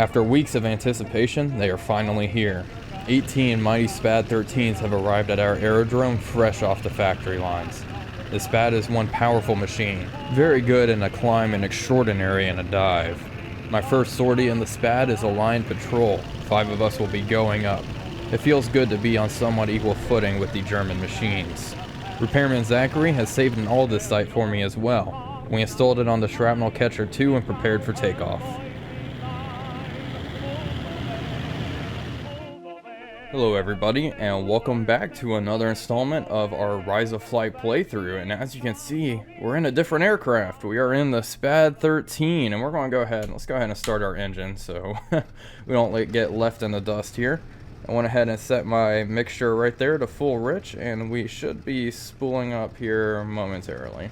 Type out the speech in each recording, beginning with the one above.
After weeks of anticipation, they are finally here. 18 mighty SPAD 13s have arrived at our aerodrome fresh off the factory lines. The SPAD is one powerful machine, very good in a climb and extraordinary in a dive. My first sortie in the SPAD is a line patrol. 5 of us will be going up. It feels good to be on somewhat equal footing with the German machines. Repairman Zachary has saved an Aldous site for me as well. We installed it on the Shrapnel Catcher 2 and prepared for takeoff. Hello everybody, and welcome back to another installment of our Rise of Flight playthrough. And as you can see, we're in a different aircraft. We are in the SPAD 13, and we're going to go ahead and start our engine so we don't get left in the dust here. I went ahead and set my mixture right there to full rich, and we should be spooling up here momentarily.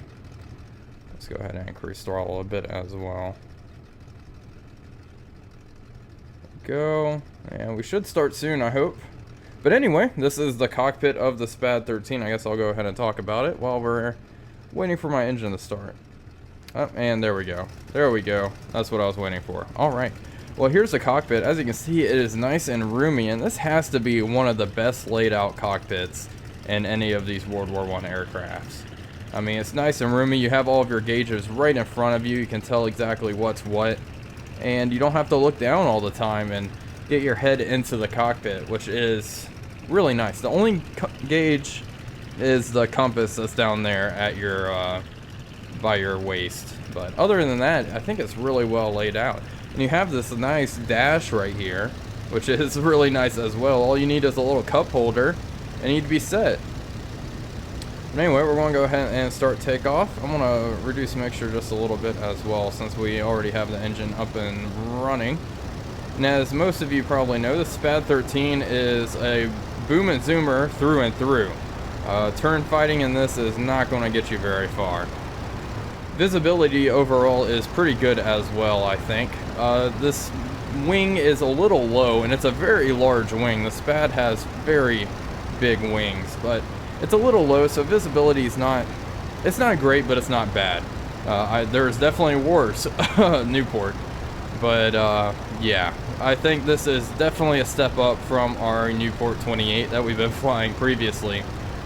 Let's go ahead and increase throttle a bit as well. Go, and we should start soon, I hope. But anyway, this is the cockpit of the SPAD 13. I guess I'll go ahead and talk about it while we're waiting for my engine to start. Oh, and there we go. There we go. That's what I was waiting for. All right. Well, here's the cockpit. As you can see, it is nice and roomy, and this has to be one of the best laid out cockpits in any of these World War I aircrafts. I mean, it's nice and roomy. You have all of your gauges right in front of you. You can tell exactly what's what, and you don't have to look down all the time and get your head into the cockpit, which is really nice. The only gauge is the compass that's down there at your by your waist, but other than that, I think it's really well laid out. And you have this nice dash right here, which is really nice as well. All you need is a little cup holder and you'd be set. But anyway, we're going to go ahead and start takeoff. I'm going to reduce mixture just a little bit as well, since we already have the engine up and running. And as most of you probably know, the SPAD 13 is a boom and zoomer through and through. Turn fighting in this is not going to get you very far. Visibility overall is pretty good as well, I think. This wing is a little low, and it's a very large wing. The SPAD has very big wings, but it's a little low, so visibility is it's not great, but it's not bad. There's definitely worse Newport. But yeah, I think this is definitely a step up from our Newport 28 that we've been flying previously.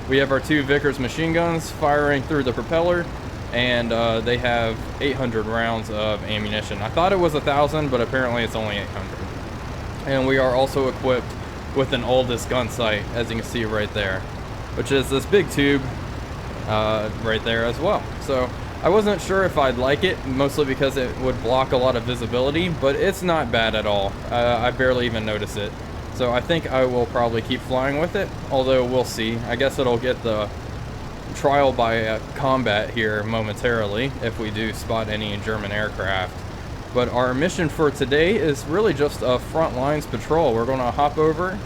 We have our 2 Vickers machine guns firing through the propeller, and they have 800 rounds of ammunition. I thought it was 1,000, but apparently it's only 800. And we are also equipped with an Aldous gun sight, as you can see right there, which is this big tube right there as well. So I wasn't sure if I'd like it, mostly because it would block a lot of visibility, but it's not bad at all. I barely even notice it. So I think I will probably keep flying with it, although we'll see. I guess it'll get the trial by combat here momentarily if we do spot any German aircraft. But our mission for today is really just a front lines patrol. We're going to hop over.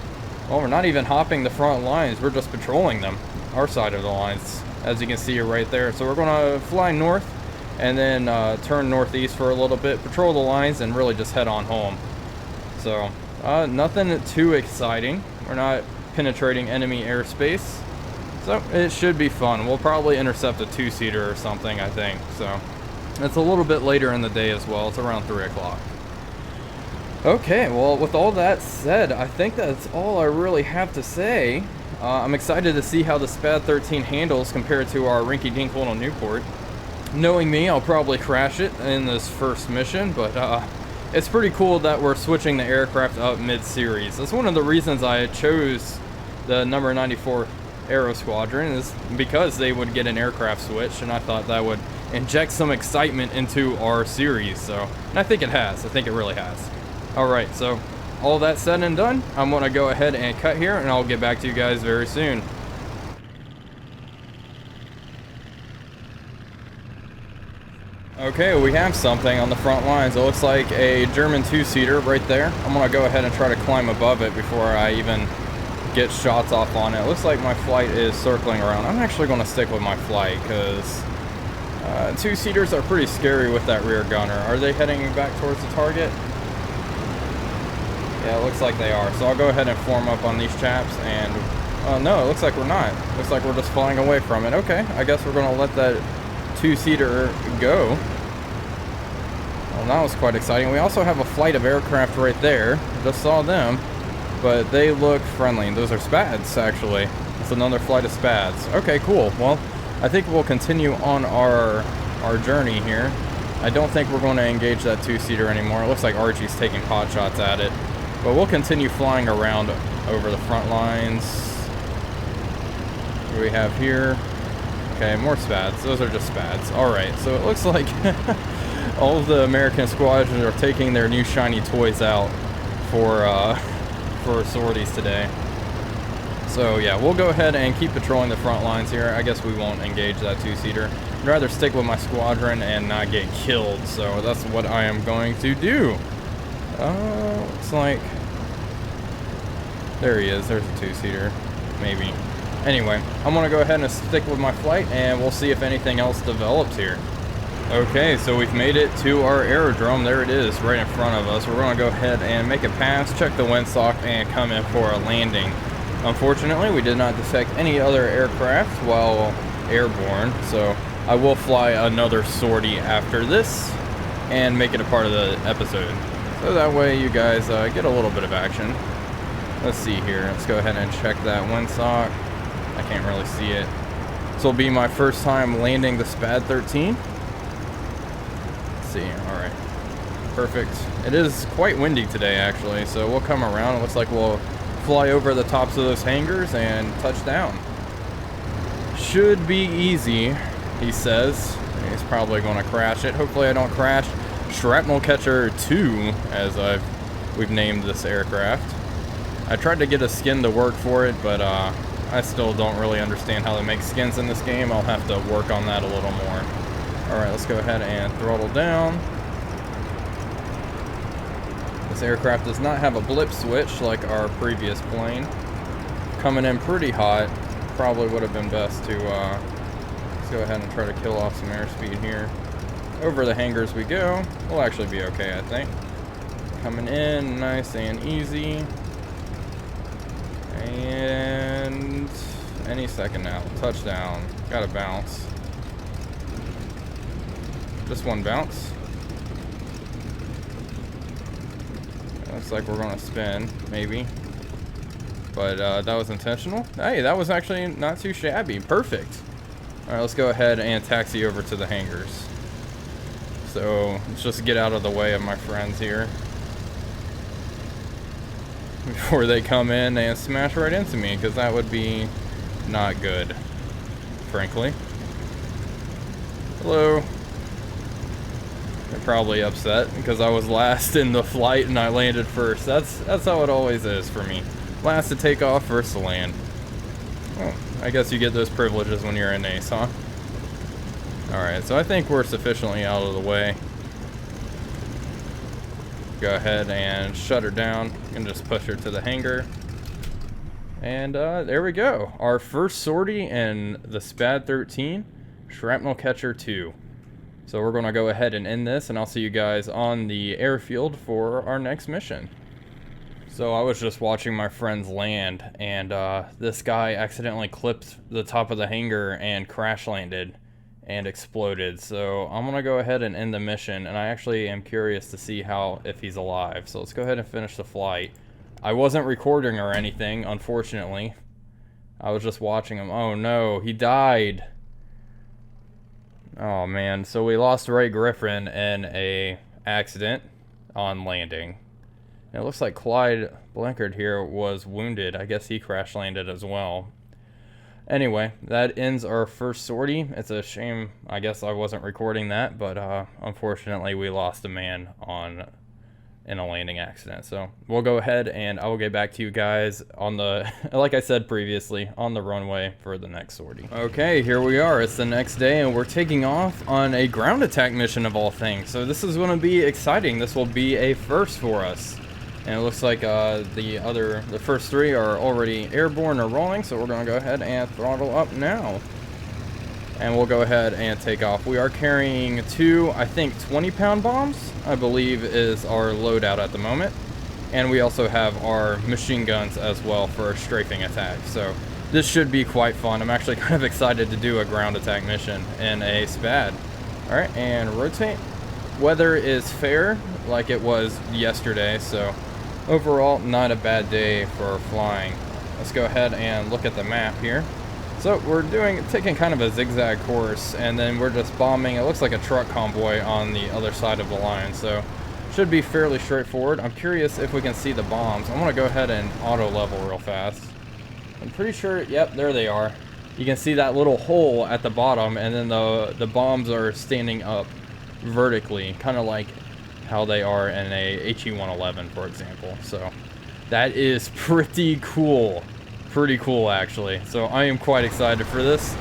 Well, we're not even hopping the front lines, we're just patrolling them, our side of the lines, as you can see right there. So we're going to fly north and then turn northeast for a little bit, patrol the lines, and really just head on home. So nothing too exciting. We're not penetrating enemy airspace, so it should be fun. We'll probably intercept a 2-seater or something, I think. So it's a little bit later in the day as well. It's around 3 o'clock. Okay, well, with all that said, I think that's all I really have to say. I'm excited to see how the SPAD 13 handles compared to our rinky-dink little Newport. Knowing me, I'll probably crash it in this first mission, but it's pretty cool that we're switching the aircraft up mid-series. That's one of the reasons I chose the number 94 Aero Squadron, is because they would get an aircraft switch, and I thought that would inject some excitement into our series. So, and I think it has. I think it really has. Alright, so all that said and done, I'm going to go ahead and cut here, and I'll get back to you guys very soon. Okay, we have something on the front lines. It looks like a German 2-seater right there. I'm going to go ahead and try to climb above it before I even get shots off on it. It looks like my flight is circling around. I'm actually going to stick with my flight because 2-seaters are pretty scary with that rear gunner. Are they heading back towards the target? Yeah, it looks like they are. So I'll go ahead and form up on these chaps, and no, it looks like we're not. Looks like we're just flying away from it. Okay, I guess we're going to let that 2-seater go. Well, that was quite exciting. We also have a flight of aircraft right there. Just saw them, but they look friendly. Those are Spads, actually. It's another flight of Spads. Okay, cool. Well, I think we'll continue on our journey here. I don't think we're going to engage that two-seater anymore. It looks like Archie's taking pot shots at it. But we'll continue flying around over the front lines. What do we have here? Okay, more Spads. Those are just Spads. Alright, so it looks like all of the American squadrons are taking their new shiny toys out for sorties today. So yeah, we'll go ahead and keep patrolling the front lines here. I guess we won't engage that two-seater. I'd rather stick with my squadron and not get killed, so that's what I am going to do. Looks like... There he is. There's a two-seater. Maybe. Anyway, I'm going to go ahead and stick with my flight, and we'll see if anything else develops here. Okay, so we've made it to our aerodrome. There it is, right in front of us. We're going to go ahead and make a pass, check the windsock, and come in for a landing. Unfortunately, we did not detect any other aircraft while airborne, so I will fly another sortie after this and make it a part of the episode. So that way you guys get a little bit of action. Let's see here. Let's go ahead and check that windsock. I can't really see it. This will be my first time landing the SPAD 13. Let's see. Alright. Perfect. It is quite windy today, actually, so we'll come around. It looks like we'll fly over the tops of those hangars and touch down. Should be easy, he says. He's probably going to crash it. Hopefully I don't crash. Shrapnel Catcher 2, as we've named this aircraft. I tried to get a skin to work for it, but I still don't really understand how to make skins in this game. I'll have to work on that a little more. Alright, let's go ahead and throttle down. This aircraft does not have a blip switch like our previous plane. Coming in pretty hot. Probably would have been best to let's go ahead and try to kill off some airspeed here. Over the hangars we go. We'll actually be okay, I think. Coming in nice and easy. And any second now. Touchdown. Gotta bounce. Just one bounce. Looks like we're gonna spin, maybe. But that was intentional. Hey, that was actually not too shabby. Perfect. Alright, let's go ahead and taxi over to the hangars. So let's just get out of the way of my friends here before they come in and smash right into me, because that would be not good, frankly. Hello. They're probably upset because I was last in the flight and I landed first. That's how it always is for me. Last to take off, first to land. Well, I guess you get those privileges when you're in Ace, huh? Alright, so I think we're sufficiently out of the way. Go ahead and shut her down and just push her to the hangar. And there we go. Our first sortie in the SPAD 13, Shrapnel Catcher 2. So we're going to go ahead and end this, and I'll see you guys on the airfield for our next mission. So I was just watching my friends land, and this guy accidentally clipped the top of the hangar and crash landed and exploded. So I'm going to go ahead and end the mission, and I actually am curious to see if he's alive. So let's go ahead and finish the flight. I wasn't recording or anything, unfortunately. I was just watching him. Oh no, he died. Oh man, so we lost Ray Griffin in a accident on landing. And it looks like Clyde Blankard here was wounded. I guess he crash landed as well. Anyway, that ends our first sortie. It's a shame, I guess I wasn't recording that, but unfortunately we lost a man in a landing accident. So we'll go ahead and I will get back to you guys on the, like I said previously, on the runway for the next sortie. Okay, here we are. It's the next day and we're taking off on a ground attack mission of all things. So this is going to be exciting. This will be a first for us. And it looks like the first three are already airborne or rolling. So we're going to go ahead and throttle up now. And we'll go ahead and take off. We are carrying two, I think, 20-pound bombs, I believe is our loadout at the moment. And we also have our machine guns as well for a strafing attack. So this should be quite fun. I'm actually kind of excited to do a ground attack mission in a SPAD. Alright, and rotate. weather is fair, like it was yesterday, so overall, not a bad day for flying. Let's go ahead and look at the map here. So we're taking kind of a zigzag course, and then we're just bombing. It looks like a truck convoy on the other side of the line, so should be fairly straightforward. I'm curious if we can see the bombs. I want to go ahead and auto level real fast. I'm pretty sure, yep, there they are. You can see that little hole at the bottom, and then the bombs are standing up vertically, kind of like how they are in a HE-111, for example. So that is pretty cool. Pretty cool, actually. So I am quite excited for this.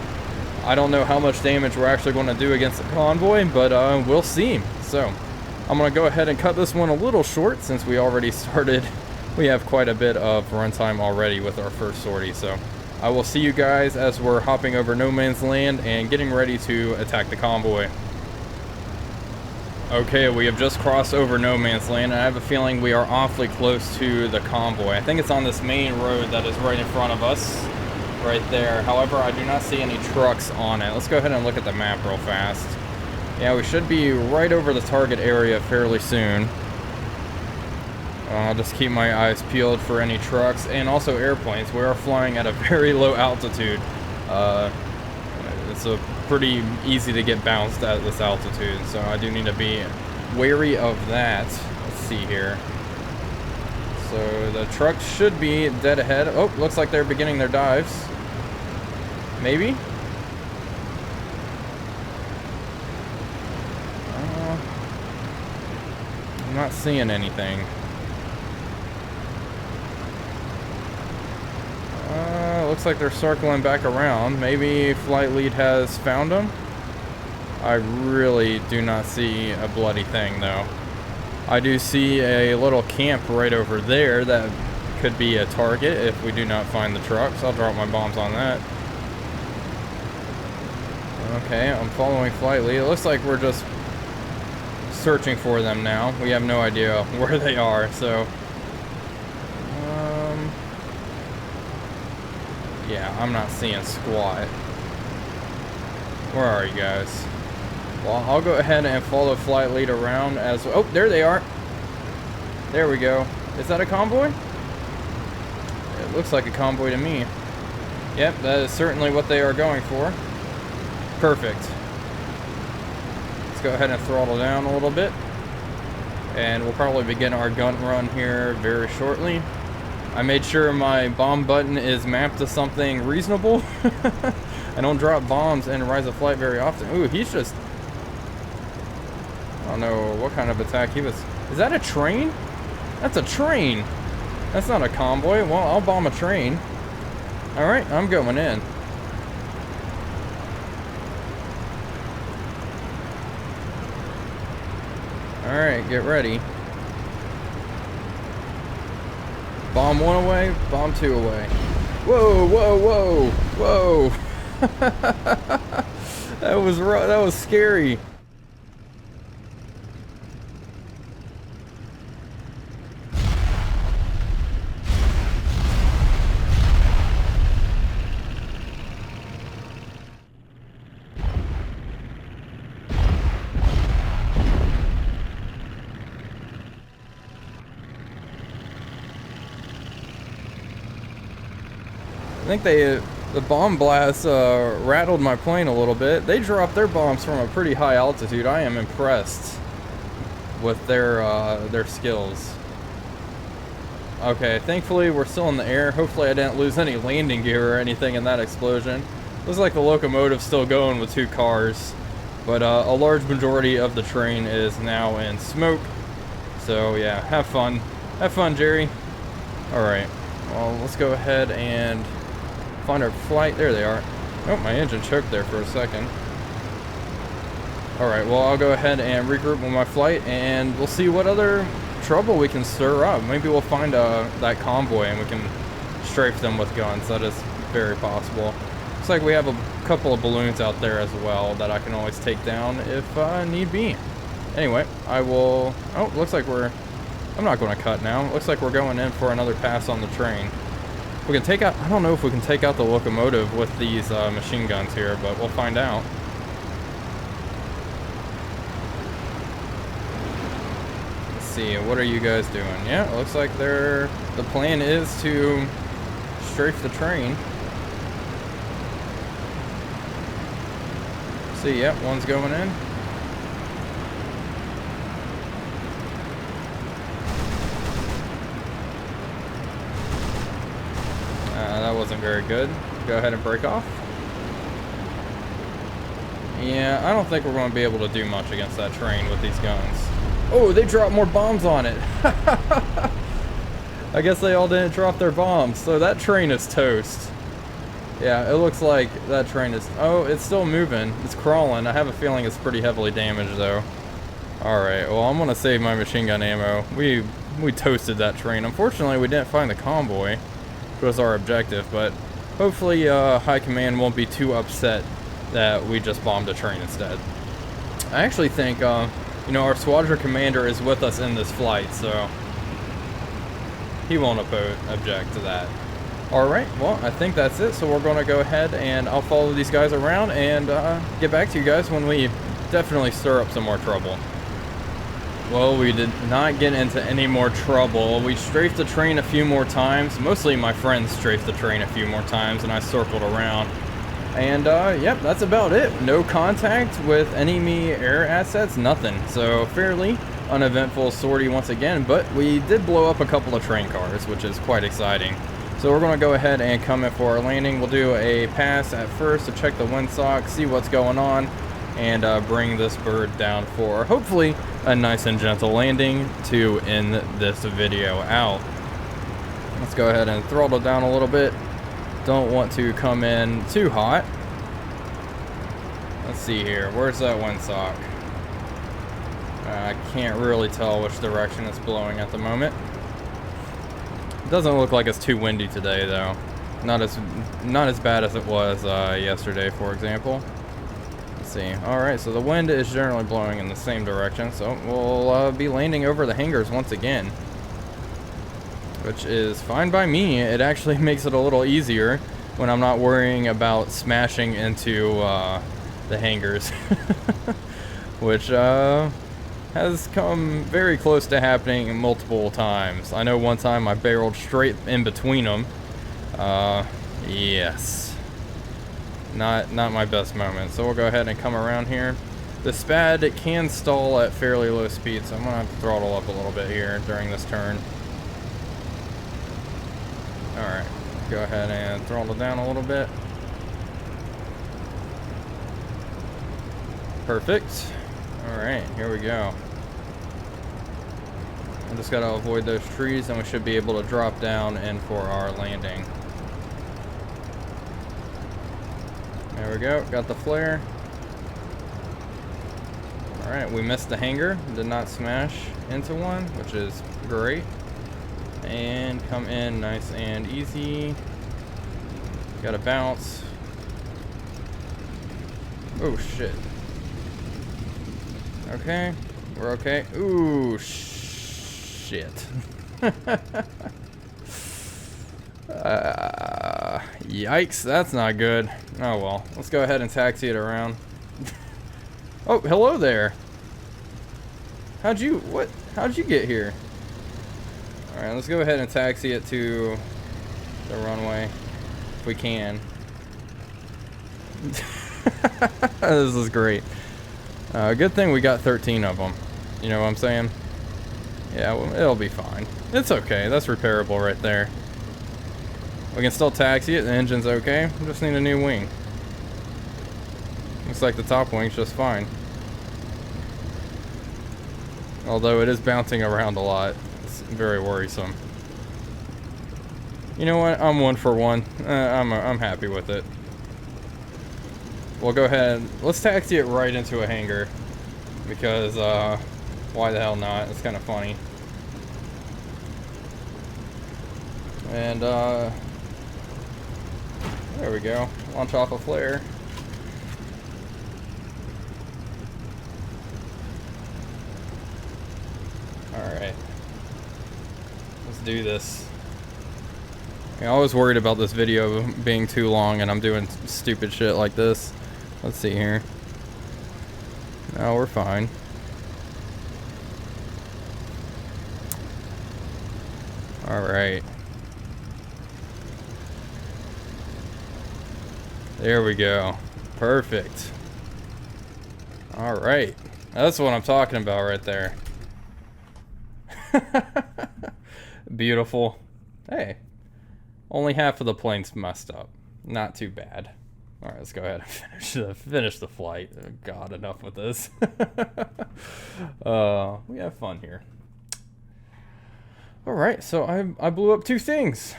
I don't know how much damage we're actually going to do against the convoy, but we'll see. So I'm going to go ahead and cut this one a little short since we already started. We have quite a bit of runtime already with our first sortie. So I will see you guys as we're hopping over no man's land and getting ready to attack the convoy. Okay, we have just crossed over no man's land, and I have a feeling we are awfully close to the convoy. I think it's on this main road that is right in front of us, right there. However, I do not see any trucks on it. Let's go ahead and look at the map real fast. Yeah, we should be right over the target area fairly soon. I'll just keep my eyes peeled for any trucks and also airplanes. We are flying at a very low altitude. It's pretty easy to get bounced at this altitude, so I do need to be wary of that. Let's see here. So the trucks should be dead ahead. Oh, looks like they're beginning their dives. Maybe? I'm not seeing anything. Looks like they're circling back around. Maybe flight lead has found them. I really do not see a bloody thing, though. I do see a little camp right over there that could be a target if we do not find the trucks. I'll drop my bombs on that. Okay, I'm following flight lead. It looks like we're just searching for them now. We have no idea where they are, so yeah, I'm not seeing squat. Where are you guys? Well, I'll go ahead and follow flight lead around as... Oh, there they are. There we go. Is that a convoy? It looks like a convoy to me. Yep, that is certainly what they are going for. Perfect. Let's go ahead and throttle down a little bit. And we'll probably begin our gun run here very shortly. I made sure my bomb button is mapped to something reasonable. I don't drop bombs in Rise of Flight very often. Ooh, he's just... I don't know what kind of attack he was... Is that a train? That's a train! That's not a convoy. Well, I'll bomb a train. Alright, I'm going in. Alright, get ready. Bomb one away, bomb two away. Whoa, whoa, whoa, whoa. That was scary. I think the bomb blast rattled my plane a little bit. They dropped their bombs from a pretty high altitude. I am impressed with their skills. Okay, thankfully we're still in the air. Hopefully I didn't lose any landing gear or anything in that explosion. Looks like the locomotive's still going with 2 cars, but a large majority of the train is now in smoke. So yeah, have fun. Have fun, Jerry. Alright, well, let's go ahead and find our flight. There they are. Oh, my engine choked there for a second. Alright, well, I'll go ahead and regroup with my flight, and we'll see what other trouble we can stir up. Maybe we'll find that convoy and we can strafe them with guns. That is very possible. Looks like we have a couple of balloons out there as well that I can always take down if need be. Anyway, I will... Oh, looks like we're... I'm not going to cut now. Looks like we're going in for another pass on the train. We can take out... I don't know if we can take out the locomotive with these machine guns here, but we'll find out. see, what are you guys doing? Yeah, it looks like the plan is to strafe the train. See, yep, one's going in. That wasn't very good. Go ahead and break off. Yeah, I don't think we're going to be able to do much against that train with these guns. Oh, they dropped more bombs on it. I guess they all didn't drop their bombs, so that train is toast. Yeah, it looks like that train is... Oh, it's still moving. It's crawling. I have a feeling it's pretty heavily damaged, though. Alright, well, I'm going to save my machine gun ammo. We toasted that train. Unfortunately, we didn't find the convoy, which was our objective, but hopefully High Command won't be too upset that we just bombed a train instead. I actually think, you know, our squadron commander is with us in this flight, so he won't object to that. Alright, well, I think that's it, so we're going to go ahead and I'll follow these guys around and get back to you guys when we definitely stir up some more trouble. Well, we did not get into any more trouble. We strafed the train a few more times. Mostly my friends strafed the train a few more times, and I circled around. And, yep, that's about it. No contact with enemy air assets, nothing. So, fairly uneventful sortie once again, but we did blow up a couple of train cars, which is quite exciting. So we're going to go ahead and come in for our landing. We'll do a pass at first to check the windsock, see what's going on, and bring this bird down for hopefully a nice and gentle landing to end this video out. Let's go ahead and throttle down a little bit. Don't want to come in too hot. Let's see here. Where's that windsock? I can't really tell which direction it's blowing at the moment. It doesn't look like it's too windy today, though. Not as bad as it was yesterday, for example. Let's see. Alright, so the wind is generally blowing in the same direction, so we'll be landing over the hangars once again. Which is fine by me. It actually makes it a little easier when I'm not worrying about smashing into the hangars. Which has come very close to happening multiple times. I know one time I barreled straight in between them. Yes. Not my best moment. So we'll go ahead and come around here. The SPAD, it can stall at fairly low speed, so I'm gonna have to throttle up a little bit here during this turn. Alright, go ahead and throttle down a little bit. Perfect. Alright, here we go. I just gotta avoid those trees and we should be able to drop down in for our landing. There we go, got the flare. Alright, we missed the hangar, did not smash into one, which is great. And come in nice and easy. Gotta bounce. Oh shit. Okay, we're okay. Ooh, shit. Yikes, that's not good. Oh well, let's go ahead and taxi it around. Oh, hello there. How'd you get here? Alright, let's go ahead and taxi it to the runway, if we can. This is great. Good thing we got 13 of them. You know what I'm saying? Yeah, well, it'll be fine. It's okay. That's repairable right there. We can still taxi it. The engine's okay. We just need a new wing. Looks like the top wing's just fine. Although it is bouncing around a lot. It's very worrisome. You know what? I'm one for one. I'm happy with it. We'll go ahead. Let's taxi it right into a hangar. Because, why the hell not? It's kind of funny. And, there we go. Launch off a flare. Alright. Let's do this. I was worried about this video being too long and I'm doing stupid shit like this. Let's see here. No, we're fine. Alright. There we go. Perfect. Alright. That's what I'm talking about right there. Beautiful. Hey. Only half of the plane's messed up. Not too bad. Alright, let's go ahead and finish the flight. Oh, God, enough with this. We have fun here. Alright, so I blew up 2 things.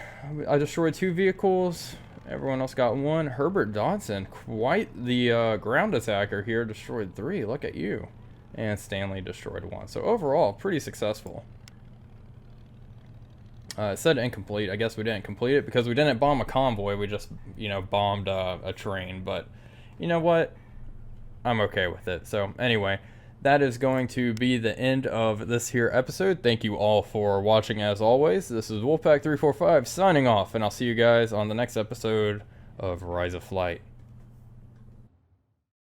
I destroyed 2 vehicles. Everyone else got 1. Herbert Dodson, quite the ground attacker here, destroyed 3. Look at you. And Stanley destroyed 1. So overall, pretty successful. It said incomplete. I guess we didn't complete it because we didn't bomb a convoy. We just, you know, bombed a train. But you know what? I'm okay with it. So anyway, that is going to be the end of this here episode. Thank you all for watching as always. This is Wolfpack345 signing off, and I'll see you guys on the next episode of Rise of Flight.